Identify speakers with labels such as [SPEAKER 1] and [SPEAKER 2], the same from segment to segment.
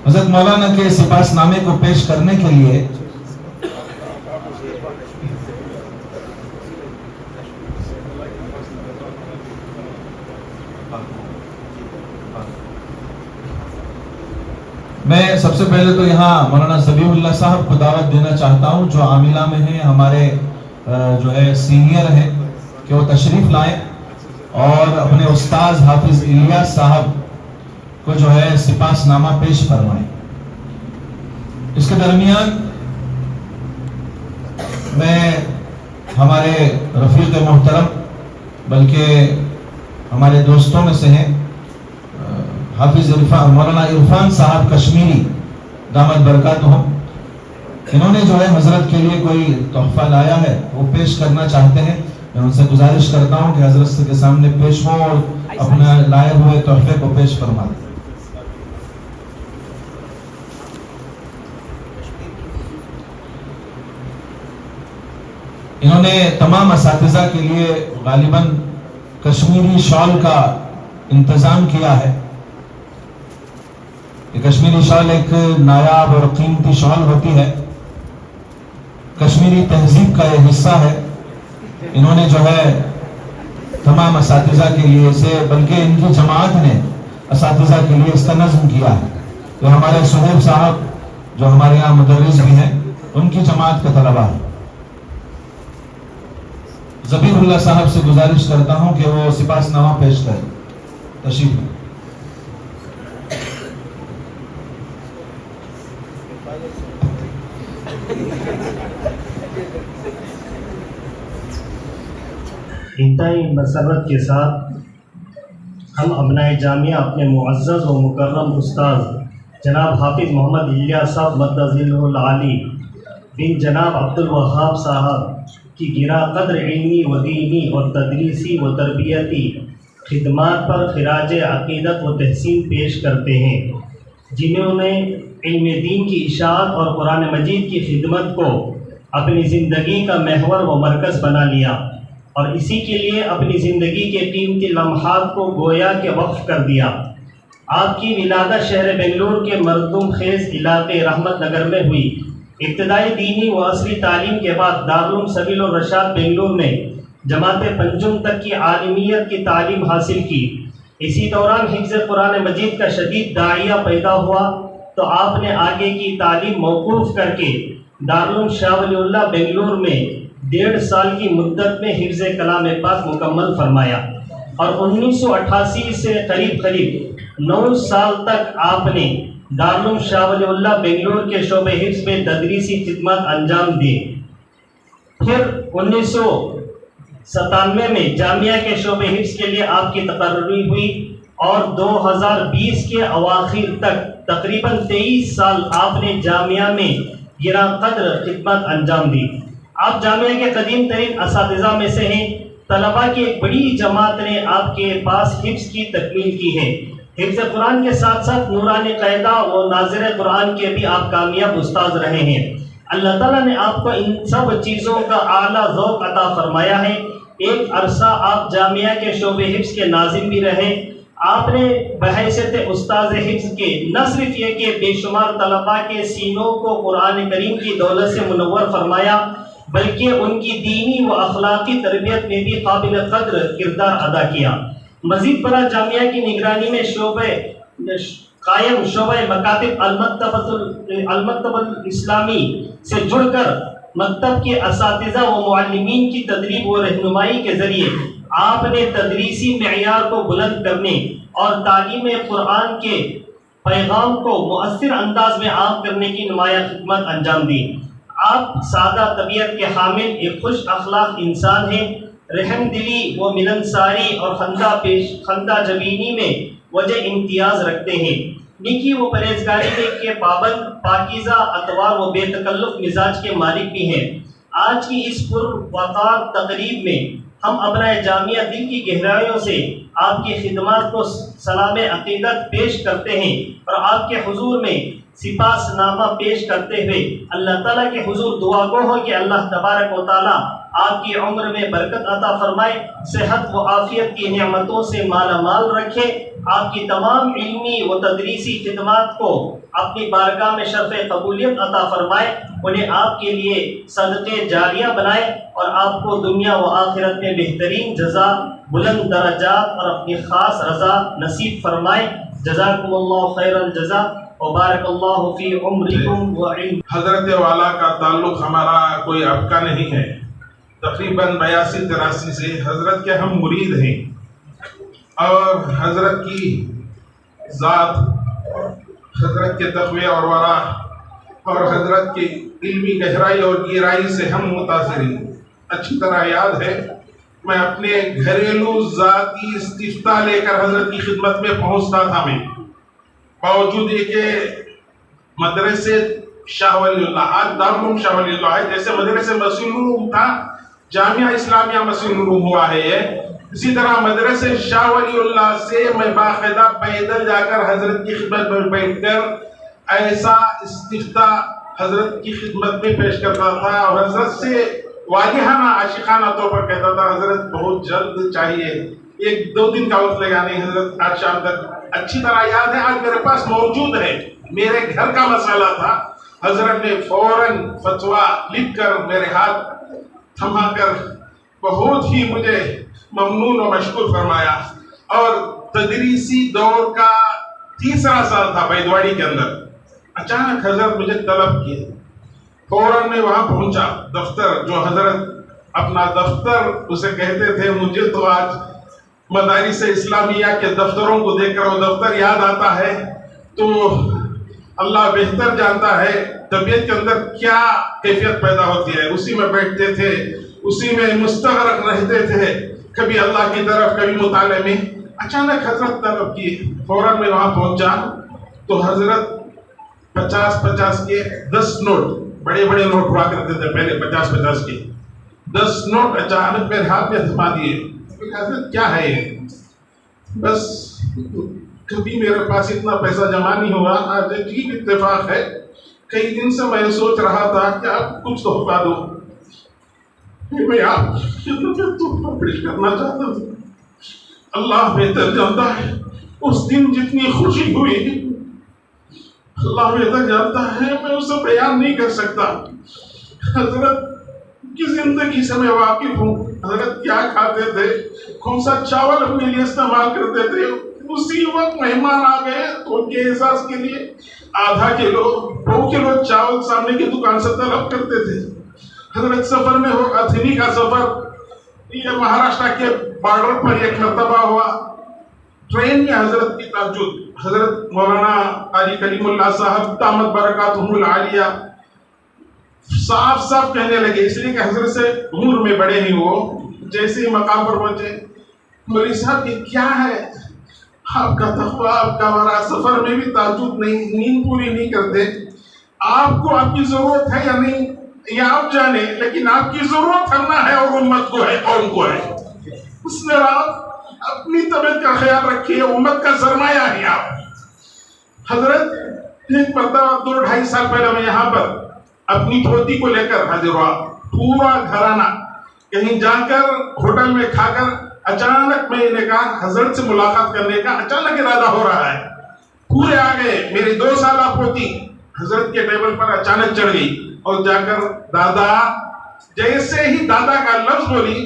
[SPEAKER 1] حضرت مولانا کے سپاس نامے کو پیش کرنے کے لیے میں سب سے پہلے تو یہاں مولانا ذبیح اللہ صاحب کو دعوت دینا چاہتا ہوں، جو عاملہ میں ہیں، ہمارے جو ہے سینئر ہیں، کہ وہ تشریف لائیں اور اپنے استاذ حافظ الیاس صاحب کو جو ہے سپاس نامہ پیش فرمائیں۔ اس کے درمیان میں ہمارے رفیق محترم بلکہ ہمارے دوستوں میں سے ہیں حافظ مولانا عرفان صاحب کشمیری دامت برکاتہم، انہوں نے جو ہے حضرت کے لیے کوئی تحفہ لایا ہے، وہ پیش کرنا چاہتے ہیں۔ میں ان سے گزارش کرتا ہوں کہ حضرت کے سامنے پیش ہوں اور اپنا لائے ہوئے تحفے کو پیش فرما دیں۔ انہوں نے تمام اساتذہ کے لیے غالباً کشمیری شال کا انتظام کیا ہے۔ یہ کشمیری شال ایک نایاب اور قیمتی شال ہوتی ہے، کشمیری تہذیب کا یہ حصہ ہے۔ انہوں نے جو ہے تمام اساتذہ کے لیے سے بلکہ ان کی جماعت نے اساتذہ کے لیے اس کا نظم کیا ہے۔ تو ہمارے صہیب صاحب جو ہمارے یہاں مدرس بھی ہیں، ان کی جماعت کا طلبہ ہے۔ ذبیح اللہ صاحب سے گزارش کرتا ہوں کہ وہ سپاس نامہ پیش کریں۔ تشریف لیں۔
[SPEAKER 2] انتہائی مسرت کے ساتھ ہم ابنائے جامعہ اپنے معزز و مکرم استاذ جناب حافظ محمد الیاس صاحب مدظلہ العالی بن جناب عبد الوہاب صاحب کی گراں قدر علمی و دینی اور تدریسی و تربیتی خدمات پر خراج عقیدت و تحسین پیش کرتے ہیں، جنہوں نے علم دین کی اشاعت اور قرآن مجید کی خدمت کو اپنی زندگی کا محور و مرکز بنا لیا، اور اسی کے لیے اپنی زندگی کے قیمتی لمحات کو گویا کہ وقف کر دیا۔ آپ کی ولادت شہر بنگلور کے مردم خیز علاقے رحمت نگر میں ہوئی۔ ابتدائی دینی و عصری تعلیم کے بعد دارالعلوم سبیل الرشاد بنگلور میں جماعت پنجم تک کی عالمیت کی تعلیم حاصل کی۔ اسی دوران حفظ قرآن مجید کا شدید داعیہ پیدا ہوا تو آپ نے آگے کی تعلیم موقوف کر کے دارالعلوم شاہ ولی اللہ بنگلور میں 1.5 سال کی مدت میں حفظ کلام پاک مکمل فرمایا، اور 1988 سے قریب 9 سال تک آپ نے دارالعلوم شاہ ولی اللہ بنگلور کے شعبہ حفظ میں تدریسی خدمات انجام دی۔ پھر 1997 میں جامعہ کے شعبہ حفظ کے لیے آپ کی تقرری ہوئی، اور 2020 کے اواخر تک تقریباً 23 سال آپ نے جامعہ میں گراں قدر خدمات انجام دی۔ آپ جامعہ کے قدیم ترین اساتذہ میں سے ہیں۔ طلباء کی ایک بڑی جماعت نے آپ کے پاس حفظ کی تکمیل کی ہے۔ حفظ قرآن کے ساتھ ساتھ نورانی قاعدہ و ناظر قرآن کے بھی آپ کامیاب استاذ رہے ہیں۔ اللہ تعالیٰ نے آپ کو ان سب چیزوں کا اعلیٰ ذوق عطا فرمایا ہے۔ ایک عرصہ آپ جامعہ کے شعبہ حفظ کے ناظم بھی رہے۔ آپ نے بحیثیت استاذ حفظ کے نہ صرف یہ کہ بے شمار طلباء کے سینوں کو قرآن کریم کی دولت سے منور فرمایا، بلکہ ان کی دینی و اخلاقی تربیت میں بھی قابل قدر کردار ادا کیا۔ مزید برآں جامعہ کی نگرانی میں قائم شعبہ مکاتب المکتب الاسلامی سے جڑ کر مکتب کے اساتذہ و معلمین کی تدریب و رہنمائی کے ذریعے آپ نے تدریسی معیار کو بلند کرنے اور تعلیم قرآن کے پیغام کو مؤثر انداز میں عام کرنے کی نمایاں خدمت انجام دی۔ آپ سادہ طبیعت کے حامل ایک خوش اخلاق انسان ہیں۔ رحم دلی و ملنساری اور خندہ جبینی میں وجہ امتیاز رکھتے ہیں۔ نیکی و پرہیزگاری کے پابند، پاکیزہ اطوار و بے تکلف مزاج کے مالک بھی ہیں۔ آج کی اس پروقار تقریب میں ہم ابنائے جامعہ دل کی گہرائیوں سے آپ کی خدمات کو سلام عقیدت پیش کرتے ہیں، اور آپ کے حضور میں سپاس نامہ پیش کرتے ہوئے اللہ تعالیٰ کے حضور دعا گو ہو کہ اللہ تبارک و تعالیٰ آپ کی عمر میں برکت عطا فرمائے، صحت و عافیت کی نعمتوں سے مالا مال رکھے، آپ کی تمام علمی و تدریسی خدمات کو اپنی بارگاہ میں شرف قبولیت عطا فرمائے، انہیں آپ کے لیے صدقے جاریہ بنائے اور آپ کو دنیا و آخرت میں بہترین جزا، بلند درجات اور اپنی خاص رضا نصیب فرمائے۔ جزاکم اللہ خیر الجزا وبارک اللہ فی عمرکم و علم۔
[SPEAKER 3] حضرت والا کا تعلق ہمارا کوئی اب کا نہیں ہے، تقریباً 82-83 سے حضرت کے ہم مرید ہیں، اور حضرت کی ذات، حضرت کے تقوی اور ورع اور حضرت کی علمی گہرائی اور گہرائی سے ہم متاثر ہیں۔ اچھی طرح یاد ہے میں اپنے گھریلو ذاتی استفتاء لے کر حضرت کی خدمت میں پہنچتا تھا، میں باوجود یہ کہ مدرسے شاہ ولی اللہ، آج دارالعلوم شاہ ولی اللہ ہے، جیسے مدرسے مسیح العلوم تھا جامعہ اسلامیہ مسیح العلوم ہوا ہے یہ، اسی طرح مدرسے شاہ ولی اللہ سے میں باقاعدہ پیدل جا کر حضرت کی خدمت میں بیٹھ کر ایسا استفتاء حضرت کی خدمت میں پیش کرتا تھا، اور حضرت سے واجہانہ عاشقانہ طور پر کہتا تھا حضرت بہت جلد چاہیے، 1-2 دن کا وقت لگا نہیں حضرت، آج شام تک۔ اچھی طرح یاد ہے، آج میرے پاس موجود ہے، میرے گھر کا مسئلہ تھا، حضرت نے فوراً فتویٰ لکھ کر میرے ہاتھ تھما کر بہت ہی مجھے ممنون و مشکور فرمایا، اور تدریسی دور کا 3را سال تھا بیدواڑی کے اندر، اچانک حضرت مجھے طلب کیے، فوراً میں وہاں پہنچا، دفتر جو حضرت اپنا دفتر اسے کہتے تھے، مجھے تو آج مدارس اسلامیہ کے دفتروں کو دیکھ کر وہ دفتر یاد آتا ہے، تو اللہ بہتر جانتا ہے طبیعت کے اندر کیا کیفیت پیدا ہوتی ہے، اسی میں بیٹھتے تھے، اسی میں مستغرق رہتے تھے، کبھی اللہ کی طرف کبھی مطالعے میں۔ اچانک حضرت طلب کی، فوراً میں وہاں پہنچا تو حضرت 50-50 کے 10 نوٹ، بڑے بڑے نوٹ ہوا کرتے تھے پہلے 50-50 کے 10 نوٹ اچانک میرے ہاتھ میں تھما دیے۔ حضرت کیا ہے یہ؟ بس کبھی میرے پاس اتنا پیسہ جمع نہیں ہوا، آج عجیب اتفاق ہے، کئی دن سے میں سوچ رہا تھا کہ آپ کچھ تحفہ دو، میں آپ تحفہ پیش کرنا چاہتا ہوں، اللہ بہتر جانتا ہے اس دن جتنی خوشی ہوئی، اللہ بہتر جانتا ہے، میں اسے بیان نہیں کر سکتا۔ حضرت کی زندگی سے میں واقف ہوں، حضرت کیا کھاتے تھے، کون سا چاول اپنے لیے استعمال کرتے تھے، اسی وقت مہمان آ گئے تو ان کے احساس کے لیے ½ کلو 2 کلو چاول سامنے کی دکان سے طلب کرتے تھے۔ حضرت سفر میں ہو، اتھنی کا سفر، یہ مہاراشٹر کے بارڈر پر ایک مرتبہ ہوا، ٹرین میں حضرت کی تہجد، حضرت مولانا قاری کلیم اللہ صاحب دامت برکاتہم العالیہ صاف صاف کہنے لگے، اس لیے کہ حضرت سے عمر میں بڑے نہیں، وہ جیسے ہی مقام پر پہنچے، مولوی صاحب یہ کیا ہے، آپ کا تقویٰ، آپ کا ورع، سفر میں بھی تہجد نہیں، نیند پوری نہیں کرتے، آپ کو آپ کی ضرورت ہے یا نہیں یہ آپ جانے، لیکن آپ کی ضرورت کرنا ہے اور امت کو ہے، قوم کو ہے، اس میں آپ اپنی طبیعت کا خیال رکھیے، امت کا سرمایہ ہے آپ۔ حضرت ایک مرتبہ 2-2.5 سال پہلے میں یہاں پر اپنی دھوتی کو لے کر حاضر ہوا، پورا گھرانہ کہیں جا کر ہوٹل میں کھا کر اچانک میں نے کہا حضرت سے ملاقات کرنے کا اچانک ارادہ ہو رہا ہے، پورے آ گئے، میری 2 سالہ پوتی حضرت کے ٹیبل پر اچانک چڑھ گئی اور جا کر دادا، جیسے ہی دادا کا لفظ بولی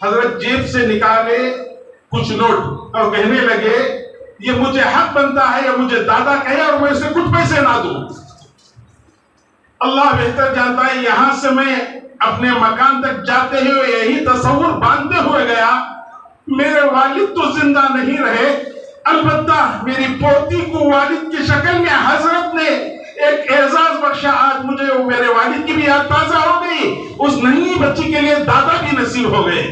[SPEAKER 3] حضرت جیب سے نکالے کچھ نوٹ اور کہنے لگے یہ مجھے حق بنتا ہے یا مجھے دادا کہے اور میں اسے کچھ پیسے نہ دوں۔ اللہ بہتر جانتا ہے، یہاں سے میں اپنے مکان تک جاتے ہوئے یہی تصور باندھتے ہوئے گیا، میرے والد تو زندہ نہیں رہے، البتہ میری پوتی کو والد کی شکل میں حضرت نے ایک اعزاز بخشا، آج مجھے میرے والد کی بھی یاد تازہ ہو گئی، اس ننھی بچی کے لیے دادا بھی نصیب ہو گئے۔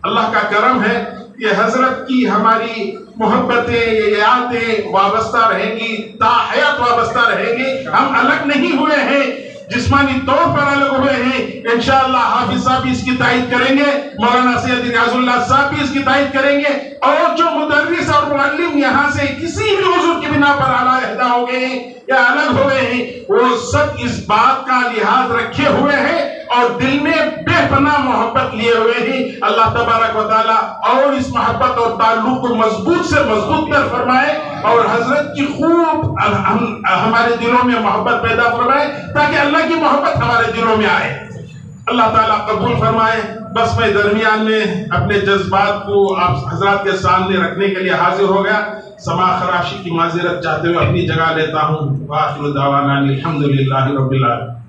[SPEAKER 3] اللہ کا کرم ہے، یہ حضرت کی ہماری محبتیں، یہ یادیں وابستہ رہیں گی، تا حیات وابستہ رہیں گی، ہم الگ نہیں ہوئے ہیں، جسمانی طور پر الگ ہوئے ہیں، انشاءاللہ حافظ صاحب بھی اس کی تائید کریں گے، مولانا سید ریاض اللہ صاحب بھی اس کی تائید کریں گے، اور جو مدرس اور معلم یہاں سے کسی بھی عذر کی بنا پر علیحدہ ہو گئے ہیں یا الگ ہو گئے ہیں، وہ سب اس بات کا لحاظ رکھے ہوئے ہیں اور دل میں بے پناہ محبت لیے ہوئے ہی اللہ تبارک و تعالیٰ اور اس محبت اور تعلق کو مضبوط سے مضبوط کر فرمائے اور حضرت کی خوب ہمارے دلوں میں محبت پیدا فرمائے تاکہ اللہ کی محبت ہمارے دلوں میں آئے. اللہ تعالیٰ قبول فرمائے. بس میں درمیان میں اپنے جذبات کو آپ حضرات کے سامنے رکھنے کے لیے حاضر ہو گیا. سما خراشی کی معذرت چاہتے ہوئے اپنی جگہ لیتا ہوں. وآخر دعوانا الحمدللہ رب العالمین.